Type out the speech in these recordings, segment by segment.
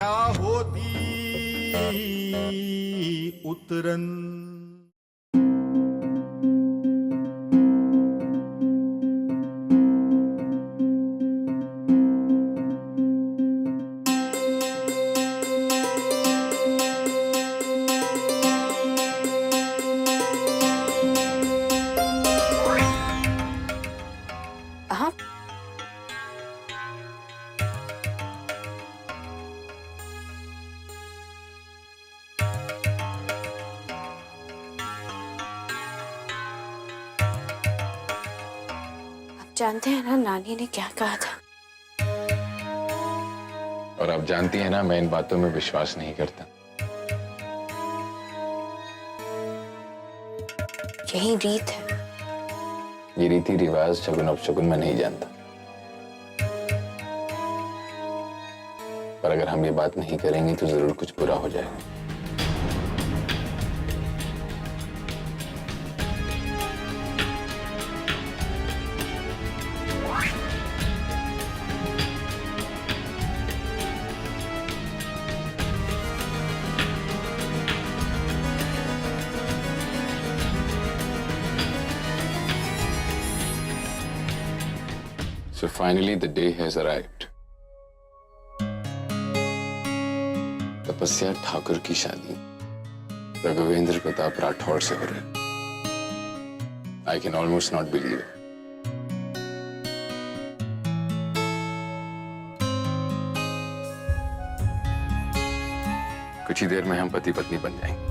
क्या होती उतरन। आप जानते हैं ना नानी ने क्या कहा था। और आप जानती हैं ना मैं इन बातों में विश्वास नहीं करता। यही रीत है। ये रीति रिवाज शगुन अपशगुन में नहीं जानता, पर अगर हम ये बात नहीं करेंगे तो जरूर कुछ बुरा हो जाएगा। So finally the day has arrived. तपस्या ठाकुर की शादी रघुवेंद्र प्रताप राठौड़ से हो रही। I can almost not believe it. कुछ ही देर में हम पति पत्नी बन जाएंगे।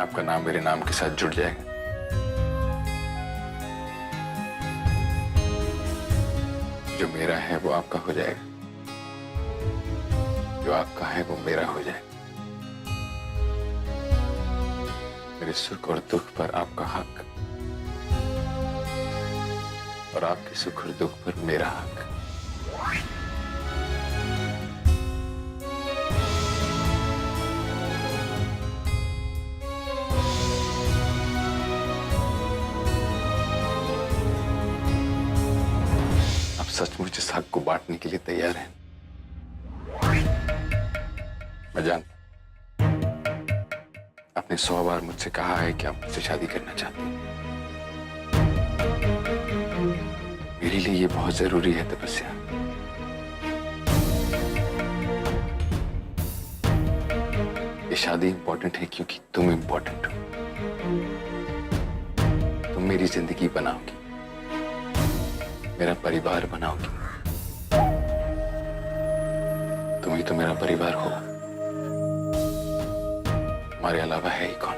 आपका नाम मेरे नाम के साथ जुड़ जाएगा। जो मेरा है वो आपका हो जाएगा, जो आपका है वो मेरा हो जाएगा। मेरे सुख और दुख पर आपका हक और आपके सुख और दुख पर मेरा हक। सचमुच इस हक को बांटने के लिए तैयार हैं। मैं जानता, आपने 100 बार मुझसे कहा है कि आप मुझसे शादी करना चाहती हैं। मेरे लिए ये बहुत जरूरी है तपस्या। ये शादी इंपॉर्टेंट है क्योंकि तुम इंपॉर्टेंट हो। तुम मेरी जिंदगी बनाओगी, मेरा परिवार बनाओगी। तुम ही तो मेरा परिवार हो, तुम्हारे अलावा है ही कौन।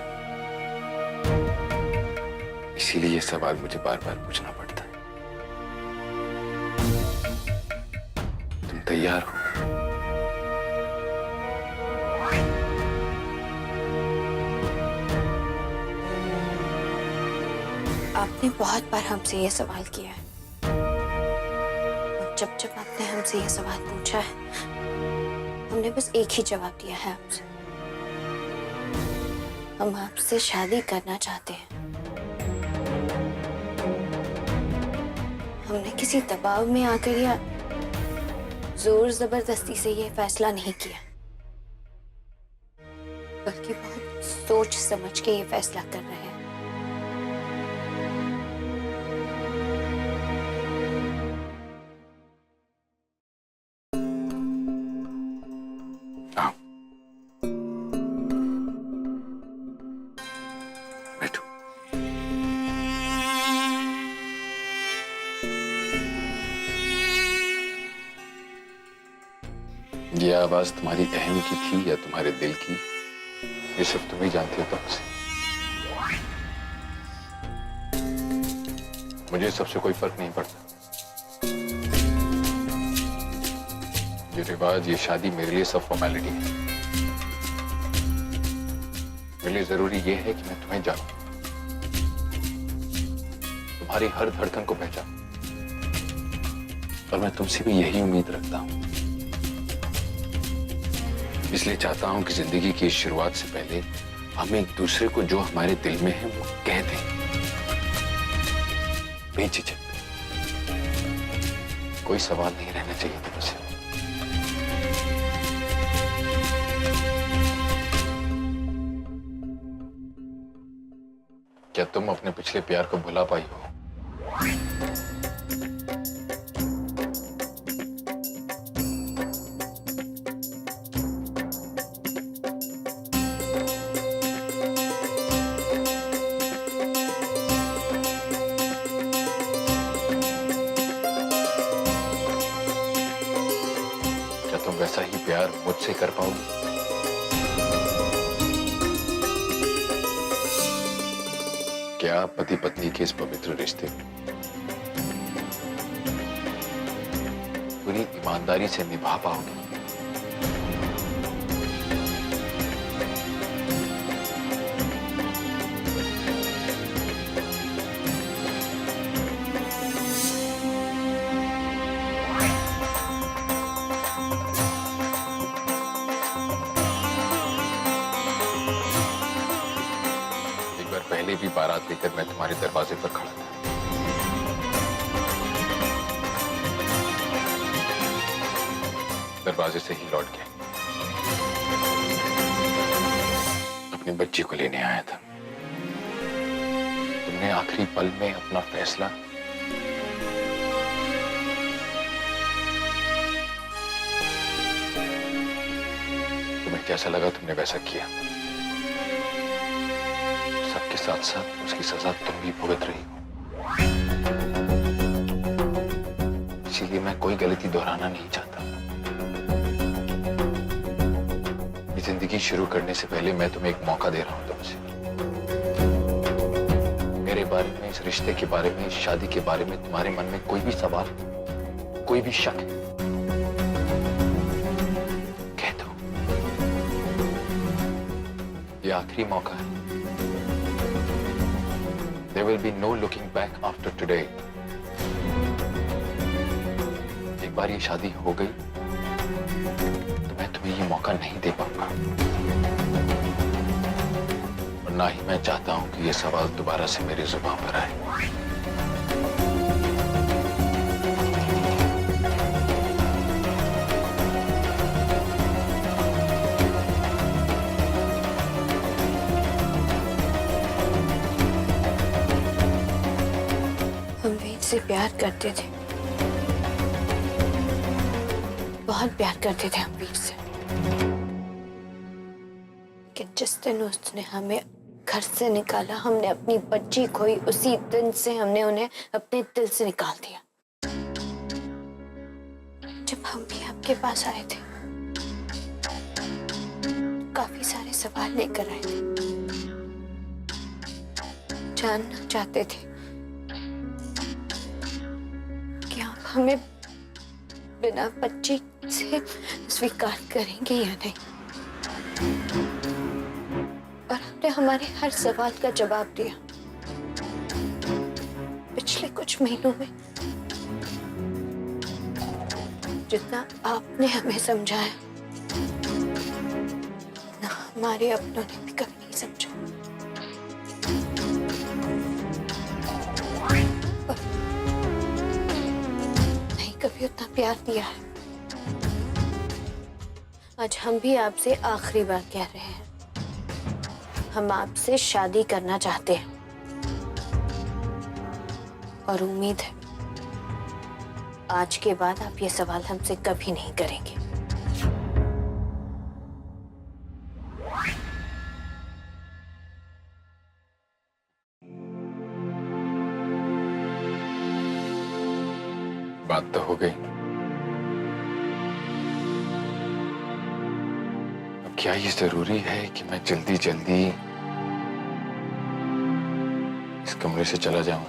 इसीलिए ये सवाल मुझे बार बार पूछना पड़ता है। तुम तैयार हो? आपने बहुत बार हमसे ये सवाल किया है। जब जब आपने हमसे ये सवाल पूछा है, हमने बस एक ही जवाब दिया है आपसे। हम आपसे शादी करना चाहते हैं। हमने किसी दबाव में आकर या जोर जबरदस्ती से ये फैसला नहीं किया, बल्कि बहुत सोच समझ के ये फैसला कर रहे हैं। ये आवाज तुम्हारी अहम की थी या तुम्हारे दिल की, ये सब तुम ही जानती हो। तुमसे मुझे सबसे कोई फर्क नहीं पड़ता। ये रिवाज, ये शादी मेरे लिए सब फॉर्मेलिटी है। मेरे लिए जरूरी ये है कि मैं तुम्हें जानूं, तुम्हारी हर धड़कन को पहचानूं, और मैं तुमसे भी यही उम्मीद रखता हूं। इसलिए चाहता हूं कि जिंदगी की शुरुआत से पहले हम एक दूसरे को जो हमारे दिल में है वो कह दें, बेझिझक। कोई सवाल नहीं रहना चाहिए था मुझसे। क्या तुम अपने पिछले प्यार को भुला पाई हो? क्या तुम वैसा ही प्यार मुझसे कर पाओगी? क्या पति पत्नी के इस पवित्र रिश्ते को पूरी ईमानदारी से निभा पाओगी? एक बार पहले भी बारात लेकर मैं तुम्हारे दरवाजे पर खड़ा था। दरवाजे से ही लौट गया। अपनी बच्ची को लेने आया था। तुमने आखिरी पल में अपना फैसला तुम्हें कैसा लगा? तुमने वैसा किया। सबके साथ साथ उसकी सजा तुम भी भुगत रही हो। इसीलिए मैं कोई गलती दोहराना नहीं चाहता। जिंदगी शुरू करने से पहले मैं तुम्हें एक मौका दे रहा हूं तुमसे। मेरे बारे में, इस रिश्ते के बारे में, इस शादी के बारे में तुम्हारे मन में कोई भी सवाल, कोई भी शक है, कह दो। ये आखिरी मौका है। There will be no looking back after today. एक बार ये शादी हो गई तो मैं तुम्हें ये मौका नहीं दे पाऊंगा। और ना ही मैं चाहता हूं कि ये सवाल दोबारा से मेरी जुबान पर आए। हम वेद से प्यार करते थे, बहुत प्यार करते थे हम वीर से। कि जिस दिन उसने हमें घर से निकाला, हमने अपनी बच्ची खोई, उसी दिन से हमने उन्हें अपने दिल से निकाल दिया। जब हम भी आपके पास आए थे, काफी सारे सवाल लेकर आए थे। जानना चाहते थे कि आप हमें बिना बच्ची से स्वीकार करेंगे या नहीं। और आपने हमारे हर सवाल का जवाब दिया। पिछले कुछ महीनों में जितना आपने हमें समझाया, ना हमारे अपनों ने भी कभी नहीं समझा। और नहीं कभी उतना प्यार दिया है। आज हम भी आपसे आखिरी बार कह रहे हैं, हम आपसे शादी करना चाहते हैं। और उम्मीद है आज के बाद आप ये सवाल हमसे कभी नहीं करेंगे। बात तो हो गई। क्या ये जरूरी है कि मैं जल्दी जल्दी इस कमरे से चला जाऊं?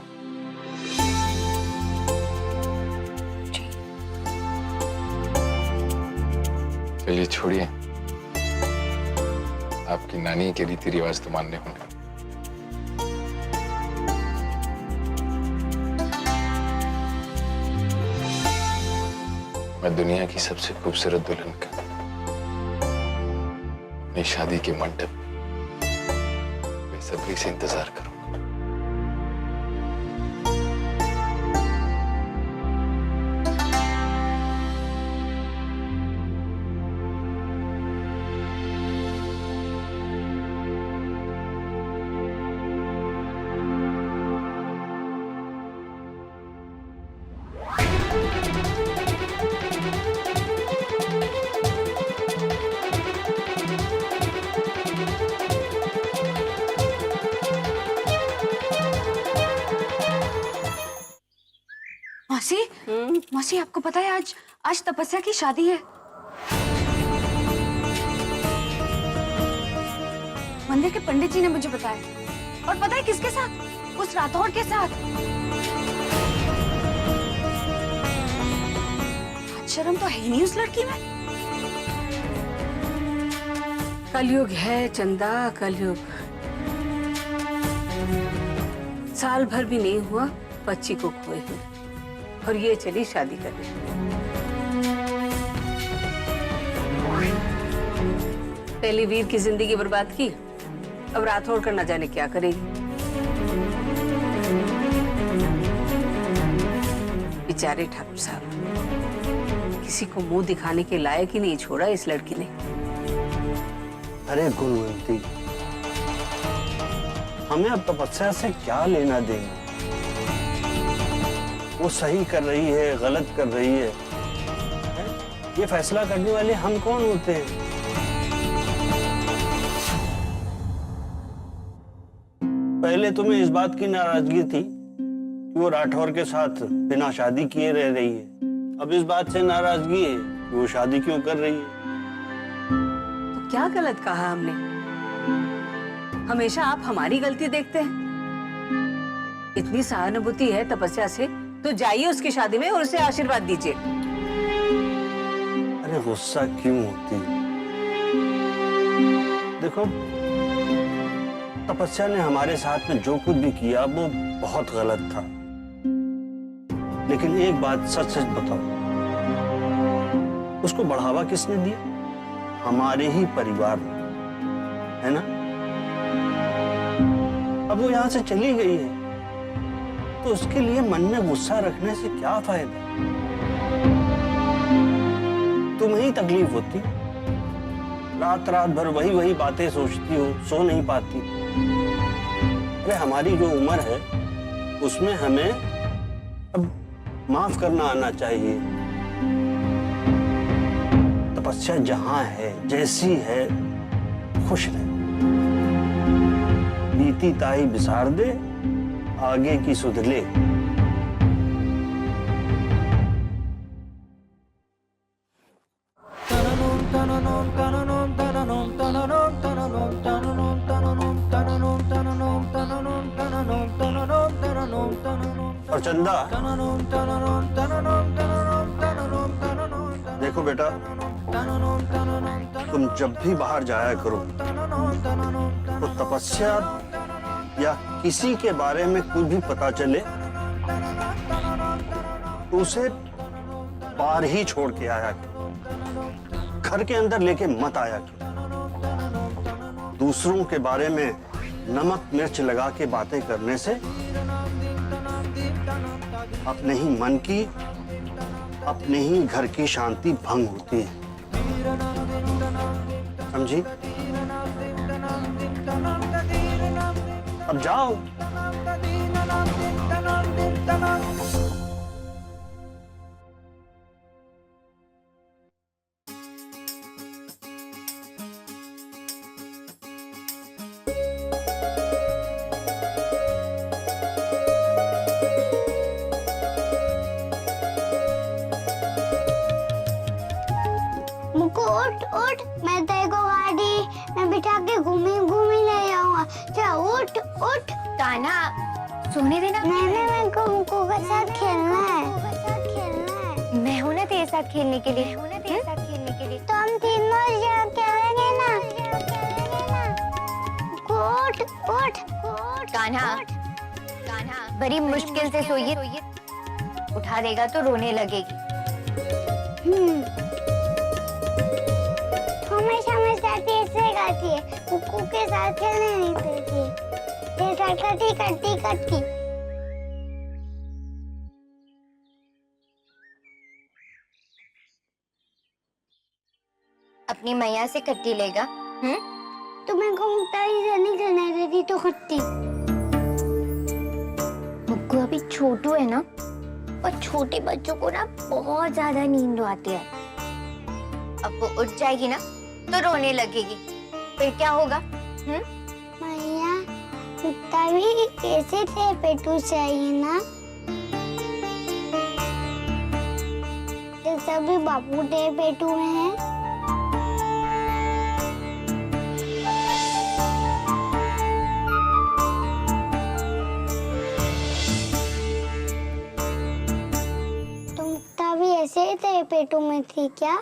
जी। चलिए छोड़िए, आपकी नानी के रीति रिवाज तो मानने होंगे। मैं दुनिया की सबसे खूबसूरत दुल्हन का अपनी शादी के मंडप बेसब्री से इंतजार करूंगा। मासी, मासी आपको पता है आज आज तपस्या की शादी है। मंदिर के पंडित जी ने मुझे बताया। और पता है किसके साथ? उस राठौड़ के साथ। शर्म तो है ही नहीं उस लड़की में। कलयुग है चंदा, कलयुग। साल भर भी नहीं हुआ बच्ची को खोए हुए और ये चली शादी करने। पहले वीर की जिंदगी बर्बाद की, अब राठौड़ कर न जाने क्या करेगी। बेचारे ठाकुर साहब, किसी को मुंह दिखाने के लायक ही नहीं छोड़ा इस लड़की ने। अरे गुणवंती, हमें अब तपस्या से क्या लेना देना? वो सही कर रही है, गलत कर रही है, ये फैसला करने वाले हम कौन होते हैं? पहले तुम्हें इस बात की नाराजगी थी कि वो राठौर के साथ बिना शादी किए रह रही है। अब इस बात से नाराजगी है कि वो शादी क्यों कर रही है। तो क्या गलत कहा हमने? हमेशा आप हमारी गलती देखते हैं। इतनी सहानुभूति है तपस्या से तो जाइए उसकी शादी में और उसे आशीर्वाद दीजिए। अरे गुस्सा क्यों होती? देखो, तपस्या ने हमारे साथ में जो कुछ भी किया वो बहुत गलत था, लेकिन एक बात सच सच बताओ, उसको बढ़ावा किसने दिया? हमारे ही परिवार ने, है ना? अब वो यहां से चली गई है तो उसके लिए मन में गुस्सा रखने से क्या फायदा? तुम्हें ही तकलीफ होती, रात रात भर वही वही बातें सोचती हो, सो नहीं पाती। अरे हमारी जो उम्र है उसमें हमें अब माफ करना आना चाहिए। तपस्या जहां है, जैसी है, खुश रहे। बीती ताई बिसार दे, आगे की सुध ले। और चंदा, देखो बेटा, तुम जब भी बाहर जाया करो तो तपस्या या किसी के बारे में कुछ भी पता चले तो उसे बाहर ही छोड़ के आया करो, घर के अंदर लेके मत आया करो। दूसरों के बारे में नमक मिर्च लगा के बातें करने से अपने ही मन की, अपने ही घर की शांति भंग होती है, समझी? अब जाओ। उठ उठ, मैं तेरे को गाड़ी में बिठा के घूमी ले जाऊंगा। चल उठ उठ। ताना, सोने देना। नहीं, मेरे को मुक्कू के साथ खेलना है। मैं हूं ना तेरे साथ खेलने के लिए। तो हम तीनों खेलेंगे ना। उठ उठ उठ। कान्हा, बड़ी मुश्किल से सोइए, उठा देगा तो रोने लगेगी। हमेशा ऐसे गाती है, कुकू के साथ खेलने नहीं देती। कट्टी। अपनी मैया से कट्टी लेगा। तुम्हें को मुक्ताई से नहीं खेलने देती तो कट्टी। मुक्कू अभी छोटू है ना, और छोटे बच्चों को ना बहुत ज्यादा नींद आती है। अब वो उठ जाएगी ना तो रोने लगेगी, फिर क्या होगा? मैया, मुक्ताई कैसे थे पेटू चाहिए ना? तभी बापू तेरे पेटू में है। तुम तभी ऐसे ही तेरे पेटू में थी क्या?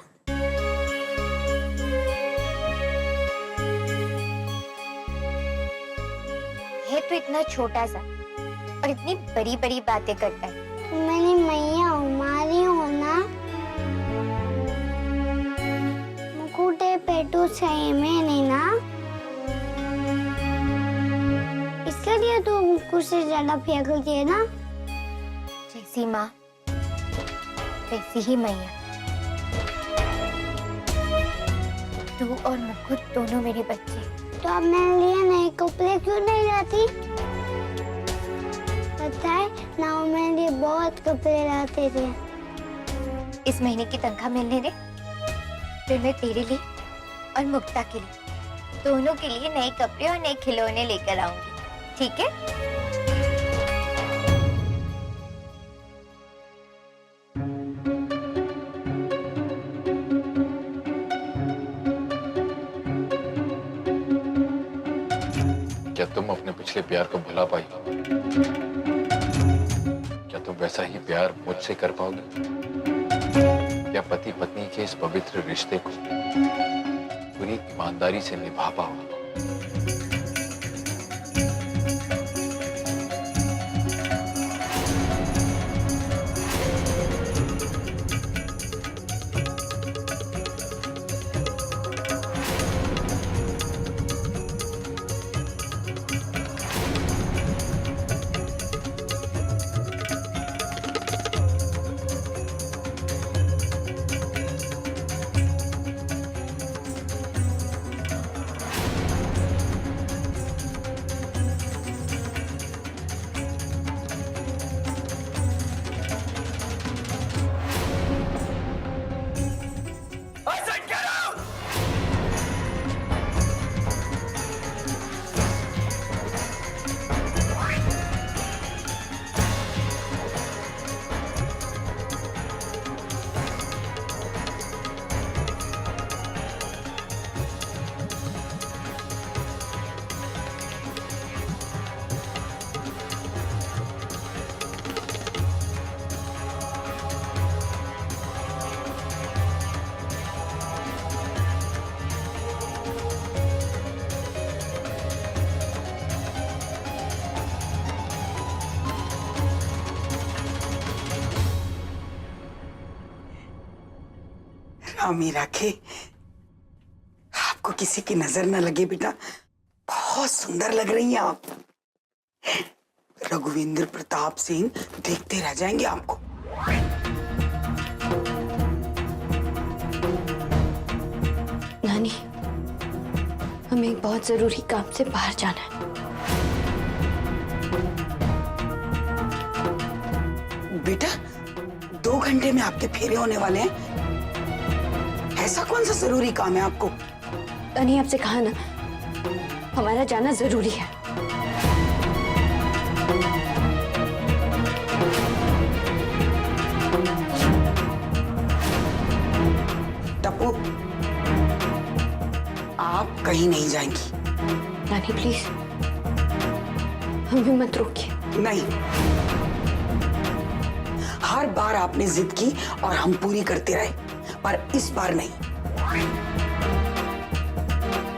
है तो इतना छोटा सा और इतनी बड़ी बड़ी बातें करता है। तुम मेरी मैया हो, मारी हो ना। मुकुटे पेटू सही में नहीं ना, इसके लिए तू मुकुट से ज्यादा फेंकती है ना। जैसी माँ वैसी ही मैया। तू और मुकुट दोनों मेरे बच्चे। तो अब मेरे लिए नए कपड़े क्यों नहीं लाती? पता है ना, वो मेरे लिए बहुत कपड़े लाते थे। इस महीने की तनख्वाह मिलने दे, फिर मैं तेरे लिए और मुक्ता के लिए दोनों के लिए नए कपड़े और नए खिलौने लेकर आऊंगी, ठीक है? क्या तुम अपने पिछले प्यार को भुला पाई? क्या तुम वैसा ही प्यार मुझसे कर पाओगे? क्या पति पत्नी के इस पवित्र रिश्ते को पूरी ईमानदारी से निभा पाओगे? रामी राखे, आपको किसी की नजर न लगे बेटा, बहुत सुंदर लग रही हैं आप। रघुवींद्र प्रताप सिंह देखते रह जाएंगे आपको। नानी, हमें एक बहुत जरूरी काम से बाहर जाना है। बेटा, 2 घंटे में आपके फेरे होने वाले हैं। ऐसा कौन सा जरूरी काम है आपको? नानी, आपसे कहा ना, हमारा जाना जरूरी है। टप्पू, आप कहीं नहीं जाएंगी। नानी प्लीज, हमें मत रोकिए। नहीं, हर बार आपने जिद की और हम पूरी करते रहे, पर इस बार नहीं।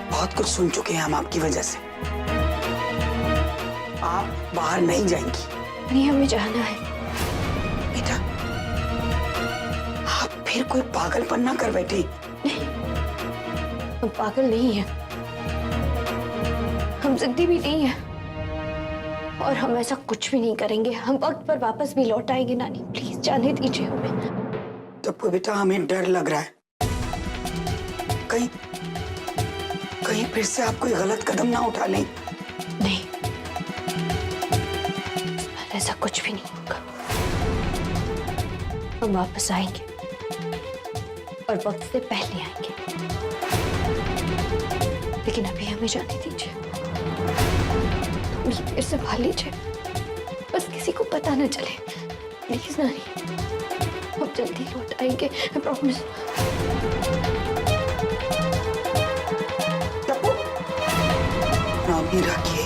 बहुत कुछ सुन चुके हैं हम आपकी वजह से। आप बाहर नहीं जाएंगी। नहीं, हमें जाना है। बेटा, आप फिर कोई पागलपन ना कर बैठे। नहीं, हम पागल नहीं हैं, हम जिद्दी भी नहीं हैं, और हम ऐसा कुछ भी नहीं करेंगे। हम वक्त पर वापस भी लौट आएंगे। नानी प्लीज जाने दीजिए हमें। टप्पू बेटा, हमें डर लग रहा है, कहीं कहीं फिर से आप कोई गलत कदम ना उठा लें। नहीं, ऐसा कुछ भी नहीं होगा। हम वापस आएंगे और वक्त से पहले आएंगे, लेकिन अभी हमें जाने दीजिए। थोड़ी देर संभाल लीजिए, बस किसी को पता न चले, प्लीज नानी। हम जल्दी लौट आएंगे, आई प्रॉमिस। टप्पू, नाम ही रखिए।